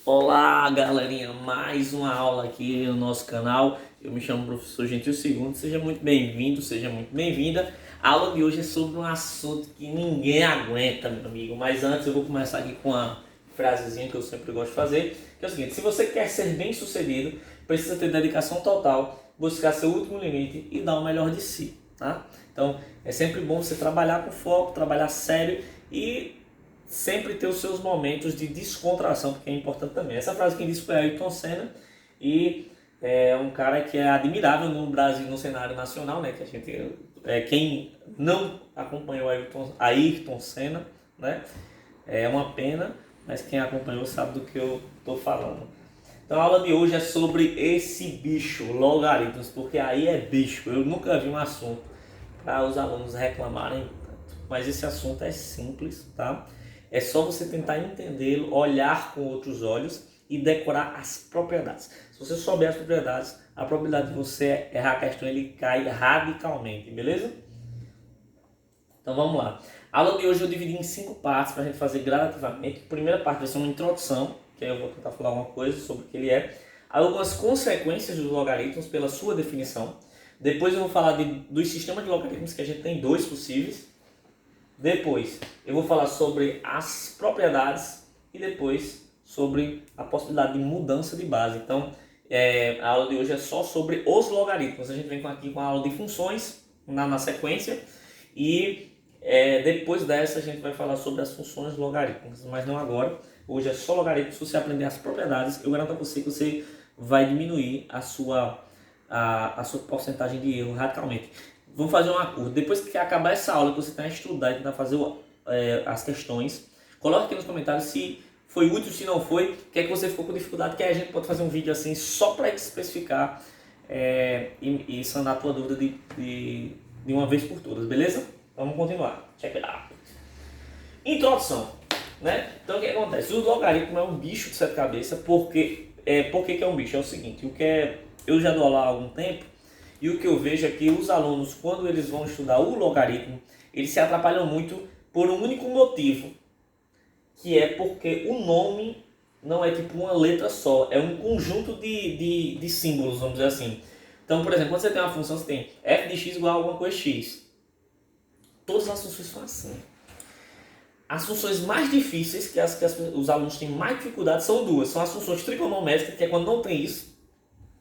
Olá, galerinha, mais uma aula aqui no nosso canal. Eu me chamo Professor Gentil Segundo, seja muito bem-vindo, seja muito bem-vinda. A aula de hoje é sobre um assunto que ninguém aguenta, meu amigo. Mas antes eu vou começar aqui com uma frasezinha que eu sempre gosto de fazer, que é o seguinte: se você quer ser bem-sucedido, precisa ter dedicação total, buscar seu último limite e dar o melhor de si, tá? Então, é sempre bom você trabalhar com foco, trabalhar sério e sempre ter os seus momentos de descontração, porque é importante também. Essa frase quem disse foi Ayrton Senna, e é um cara que é admirável no Brasil, no cenário nacional, né? Que a gente, quem não acompanhou Ayrton Senna, né? É uma pena, mas quem acompanhou sabe do que eu estou falando. Então a aula de hoje é sobre esse bicho, logaritmos, porque aí é bicho. Eu nunca vi um assunto para os alunos reclamarem tanto, mas esse assunto é simples, tá? É só você tentar entendê-lo, olhar com outros olhos e decorar as propriedades. Se você souber as propriedades, a probabilidade de você errar a questão ele cai radicalmente, beleza? Então vamos lá. A aula de hoje eu dividi em 5 partes para a gente fazer gradativamente. A primeira parte vai ser uma introdução, que aí eu vou tentar falar uma coisa sobre o que ele é. Algumas consequências dos logaritmos pela sua definição. Depois eu vou falar dos sistemas de logaritmos, que a gente tem 2 possíveis. Depois eu vou falar sobre as propriedades e depois sobre a possibilidade de mudança de base. Então a aula de hoje é só sobre os logaritmos. A gente vem aqui com a aula de funções na sequência e depois dessa a gente vai falar sobre as funções logarítmicas, mas não agora. Hoje é só logaritmos. Se você aprender as propriedades, eu garanto a você que você vai diminuir a sua porcentagem de erro radicalmente. Vamos fazer um acordo. Depois que acabar essa aula, que você tentar estudar e tentar fazer as questões, coloque aqui nos comentários se foi útil, se não foi, o que é que você ficou com dificuldade, que a gente pode fazer um vídeo assim só para especificar e sanar a tua dúvida de uma vez por todas, beleza? Vamos continuar. Check it out. Introdução, né? Então o que acontece? O logaritmo é um bicho de 7 cabeças. Por que é um bicho? É o seguinte, eu já dou aula há algum tempo e o que eu vejo é que os alunos, quando eles vão estudar o logaritmo, eles se atrapalham muito por um único motivo, que é porque o nome não é tipo uma letra só, é um conjunto de símbolos, vamos dizer assim. Então, por exemplo, quando você tem uma função, você tem f de x igual a alguma coisa x. Todas as funções são assim. As funções mais difíceis, que os alunos têm mais dificuldade, são duas. São as funções trigonométricas, que é quando não tem isso,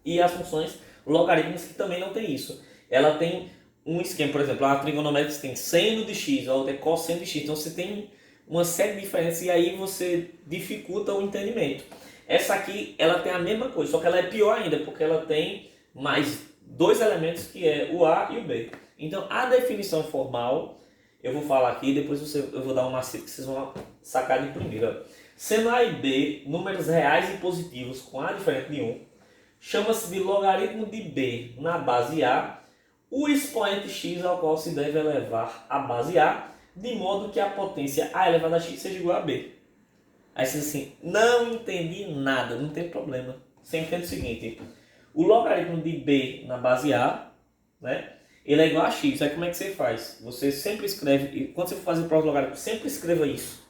e as funções logarítmicas, que também não tem isso. Ela tem um esquema, por exemplo, a trigonométrica tem seno de x, a outra é cosseno de x. Então você tem uma série de diferenças e aí você dificulta o entendimento. Essa aqui, ela tem a mesma coisa, só que ela é pior ainda, porque ela tem mais 2 elementos, que é o A e o B. Então a definição formal eu vou falar aqui, depois eu vou dar um macete que vocês vão sacar de primeira. Sendo A e B números reais e positivos com A diferente de 1, chama-se de logaritmo de B na base A, o expoente x ao qual se deve elevar a base A, de modo que a potência A elevado a x seja igual a B. Aí você diz assim, não entendi nada, não tem problema. Você entende o seguinte, o logaritmo de B na base A, né? Ele é igual a x. Aí como é que você faz? Você sempre escreve, e quando você for fazer prova de logaritmo, sempre escreva isso.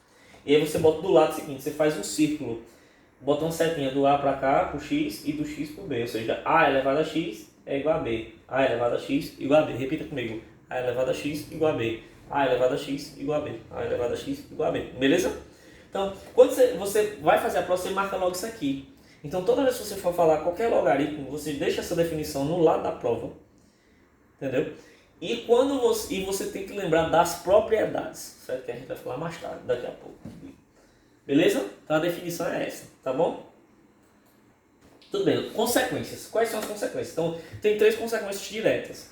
E aí você bota do lado o seguinte, você faz um círculo, bota uma setinha do A para cá, para o x, e do x para o B. Ou seja, A elevado a x é igual a B. A elevado a x igual a B. Repita comigo. A elevado a x igual a B. A elevado a x igual a B. A elevado a x igual a B. Beleza? Então, quando você vai fazer a prova, você marca logo isso aqui. Então, toda vez que você for falar qualquer logaritmo, você deixa essa definição no lado da prova. Entendeu? E você tem que lembrar das propriedades, certo? Que a gente vai falar mais tarde, daqui a pouco. Beleza? Então a definição é essa, tá bom? Tudo bem. Consequências. Quais são as consequências? Então, tem 3 consequências diretas.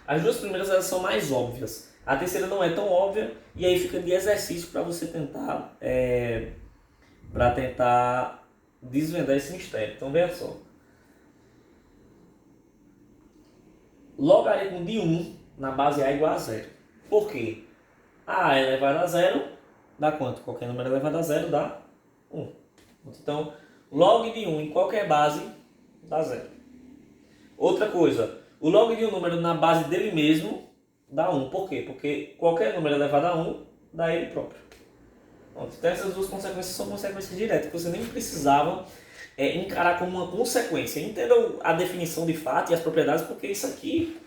As 2 primeiras elas são mais óbvias. A terceira não é tão óbvia e aí fica de exercício para você tentar desvendar esse mistério. Então, veja só. Logaritmo de 1 na base A é igual a 0. Por quê? A elevado a 0 dá quanto? Qualquer número elevado a 0 dá 1. Então, log de 1 em qualquer base dá 0. Outra coisa, o log de um número na base dele mesmo dá 1. Por quê? Porque qualquer número elevado a 1 dá ele próprio. Pronto. Então essas duas consequências são consequências diretas, que você nem precisava encarar como uma consequência. Entenda a definição de fato e as propriedades, porque isso aqui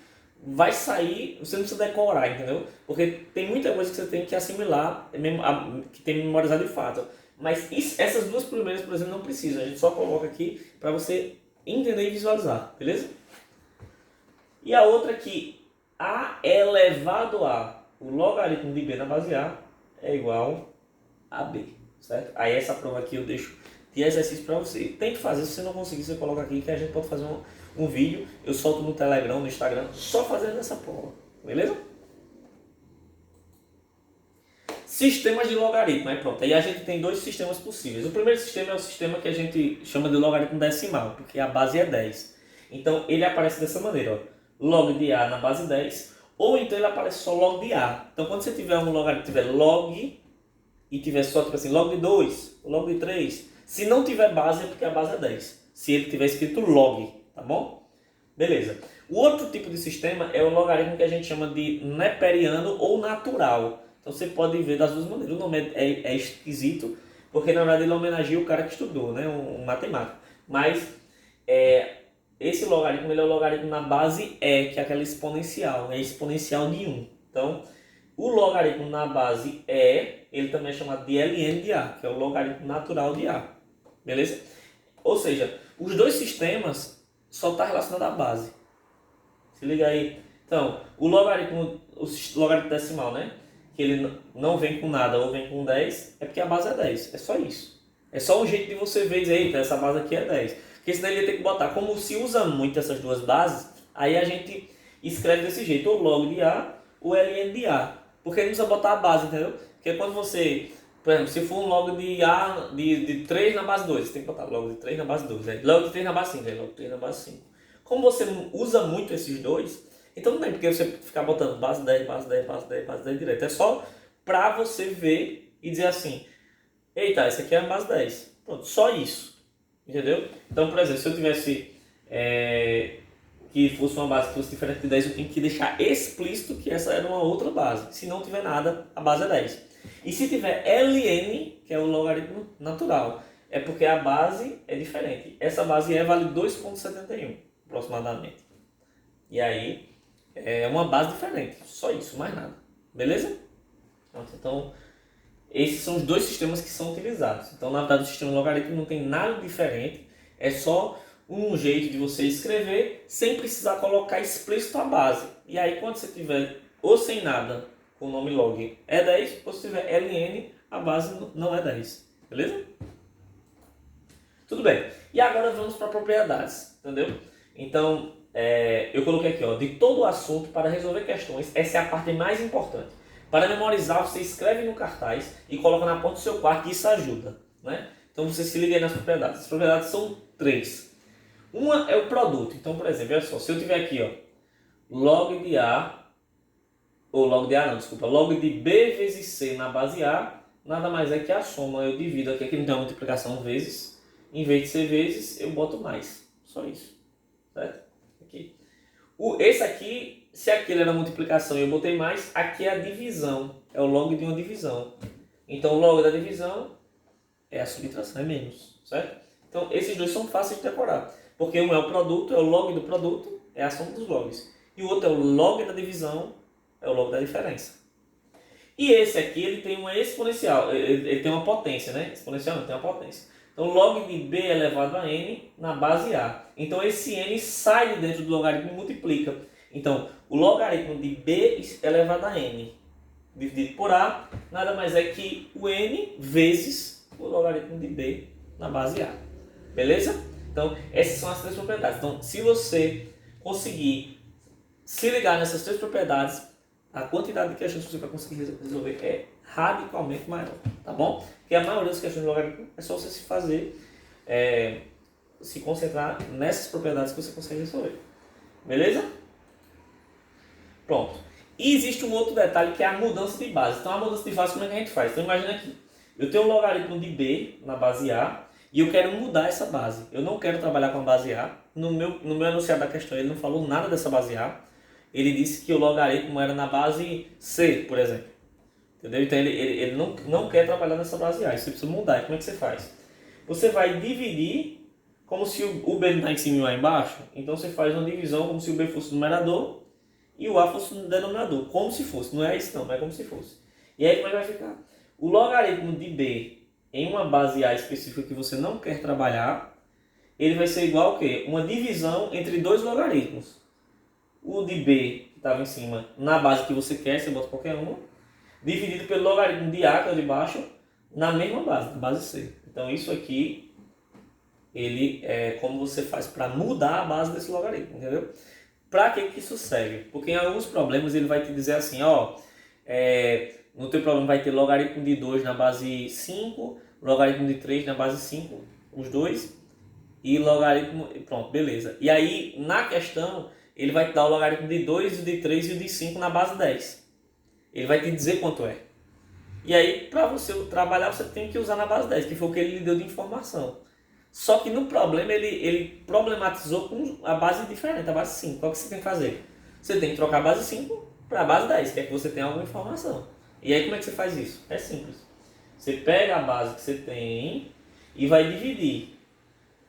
vai sair, você não precisa decorar, entendeu? Porque tem muita coisa que você tem que assimilar, que tem memorizado de fato. Mas essas duas primeiras, por exemplo, não precisam. A gente só coloca aqui para você entender e visualizar, beleza? E a outra aqui, A elevado a, o logaritmo de B na base A é igual a B, certo? Aí essa prova aqui eu deixo de exercício para você. Tente fazer, se você não conseguir, você coloca aqui que a gente pode fazer um vídeo, eu solto no Telegram, no Instagram, só fazendo essa prova, beleza? Sistemas de logaritmo, aí pronto, aí a gente tem dois sistemas possíveis. O primeiro sistema é o sistema que a gente chama de logaritmo decimal, porque a base é 10. Então ele aparece dessa maneira, ó, log de A na base 10, ou então ele aparece só log de A. Então quando você tiver um logaritmo, tiver log e tiver só tipo assim, log de 2, log de 3, se não tiver base é porque a base é 10. Se ele tiver escrito log, tá bom? Beleza. O outro tipo de sistema é o logaritmo que a gente chama de neperiano ou natural. Então você pode ver das duas maneiras. O nome é esquisito, porque na verdade ele homenageia o cara que estudou, né? Um matemático. Mas esse logaritmo ele é o logaritmo na base E, que é aquela exponencial, é exponencial de 1. Então, o logaritmo na base E, ele também é chamado de ln de A, que é o logaritmo natural de A. Beleza? Ou seja, os dois sistemas só estão relacionados à base. Se liga aí. Então, o logaritmo decimal, né? Que ele não vem com nada ou vem com 10, é porque a base é 10. É só isso. É só um jeito de você ver, eita, essa base aqui é 10. Porque senão ele ia ter que botar, como se usa muito essas duas bases, aí a gente escreve desse jeito, ou log de A, ou ln de A. Porque não precisa botar a base, entendeu? Porque quando você, por exemplo, se for um log de A de 3 na base 2, você tem que botar log de 3 na base 2, né? Log de 3 na base 5, log de 3 na base 5. Como você usa muito esses dois, então não tem porque você ficar botando base 10, base 10, base 10, base 10 direto. É só pra você ver e dizer assim, eita, essa aqui é a base 10. Pronto, só isso. Entendeu? Então, por exemplo, se eu tivesse que fosse uma base que fosse diferente de 10, eu tenho que deixar explícito que essa era uma outra base. Se não tiver nada, a base é 10. E se tiver ln, que é o logaritmo natural, é porque a base é diferente. Essa base vale 2,71 aproximadamente. E aí é uma base diferente, só isso, mais nada. Beleza? Então, esses são os dois sistemas que são utilizados. Então, na verdade, o sistema logarítmico não tem nada diferente, é só um jeito de você escrever sem precisar colocar explícito a base. E aí, quando você tiver ou sem nada, com o nome log é 10, ou se tiver ln, a base não é 10. Beleza? Tudo bem. E agora vamos para propriedades, entendeu? Então, eu coloquei aqui, ó, de todo o assunto para resolver questões, essa é a parte mais importante. Para memorizar, você escreve no cartaz e coloca na porta do seu quarto e isso ajuda, né? Então você se liga aí nas propriedades. As propriedades são 3. Uma é o produto. Então, por exemplo, olha só, se eu tiver aqui, ó, log de A, ou log de A não, desculpa, log de B vezes C na base A, nada mais é que a soma. Eu divido aqui não tem uma multiplicação vezes, em vez de ser vezes, eu boto mais. Só isso, certo? Aqui. Esse aqui, se aquele era multiplicação e eu botei mais, aqui é a divisão, é o log de uma divisão. Então o log da divisão é a subtração, é menos, certo? Então esses dois são fáceis de decorar, porque um é o produto, é o log do produto, é a soma dos logs. E o outro é o log da divisão, é o log da diferença. E esse aqui, ele tem uma exponencial, ele tem uma potência, né? Exponencial não, tem uma potência. Então log de B elevado a n na base A. Então esse n sai de dentro do logaritmo e multiplica. Então o logaritmo de B elevado a n dividido por A nada mais é que o n vezes o logaritmo de B na base A. Beleza? Então essas são as 3 propriedades. Então se você conseguir se ligar nessas 3 propriedades, a quantidade de questões que você vai conseguir resolver é radicalmente maior, tá bom? Porque a maioria das questões de logaritmo é só você se fazer, se concentrar nessas propriedades que você consegue resolver. Beleza? Pronto. E existe um outro detalhe que é a mudança de base. Então a mudança de base, como é que a gente faz? Então imagina aqui, eu tenho um logaritmo de B na base A e eu quero mudar essa base. Eu não quero trabalhar com a base A. No meu enunciado da questão ele não falou nada dessa base A. Ele disse que o logaritmo era na base C, por exemplo. Entendeu? Então ele não quer trabalhar nessa base A, você precisa mudar. E como é que você faz? Você vai dividir como se o B não está em cima e o A embaixo. Então você faz uma divisão como se o B fosse o numerador e o A fosse o denominador. Como se fosse, não é isso não, mas é como se fosse. E aí como é que vai ficar? O logaritmo de B em uma base A específica que você não quer trabalhar, ele vai ser igual a quê? Uma divisão entre dois logaritmos. O de B, que estava em cima, na base que você quer, você bota qualquer uma, dividido pelo logaritmo de A, que é o de baixo, na mesma base, na base C. Então isso aqui, ele é como você faz para mudar a base desse logaritmo, entendeu? Para que isso serve? Porque em alguns problemas ele vai te dizer assim, ó, no teu problema vai ter logaritmo de 2 na base 5, logaritmo de 3 na base 5, os dois, e logaritmo, pronto, beleza. E aí, na questão, ele vai te dar o logaritmo de 2, o de 3 e o de 5 na base 10. Ele vai te dizer quanto é. E aí, para você trabalhar, você tem que usar na base 10, que foi o que ele lhe deu de informação. Só que no problema, ele problematizou com a base diferente, a base 5. Qual que você tem que fazer? Você tem que trocar a base 5 para a base 10, que é que você tenha alguma informação. E aí, como é que você faz isso? É simples. Você pega a base que você tem e vai dividir.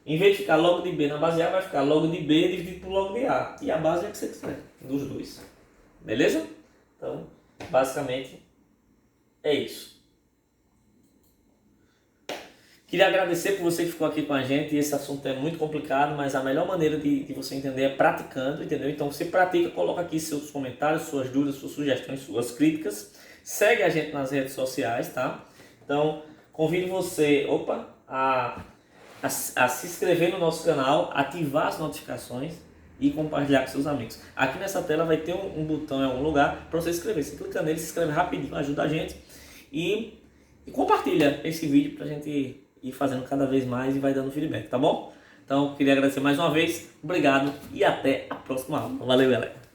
Em vez de ficar log de B na base A, vai ficar log de B dividido por log de A. E a base é que você quiser, dos dois. Beleza? Então, basicamente, é isso. Queria agradecer por você que ficou aqui com a gente. Esse assunto é muito complicado, mas a melhor maneira de você entender é praticando, entendeu? Então você pratica, coloca aqui seus comentários, suas dúvidas, suas sugestões, suas críticas. Segue a gente nas redes sociais, tá? Então, convido você, a se inscrever no nosso canal, ativar as notificações e compartilhar com seus amigos. Aqui nessa tela vai ter um botão em algum lugar para você se inscrever. Você clica nele, se inscreve rapidinho, ajuda a gente e compartilha esse vídeo para a gente ir fazendo cada vez mais e vai dando feedback, tá bom? Então, queria agradecer mais uma vez, obrigado e até a próxima aula. Valeu, galera!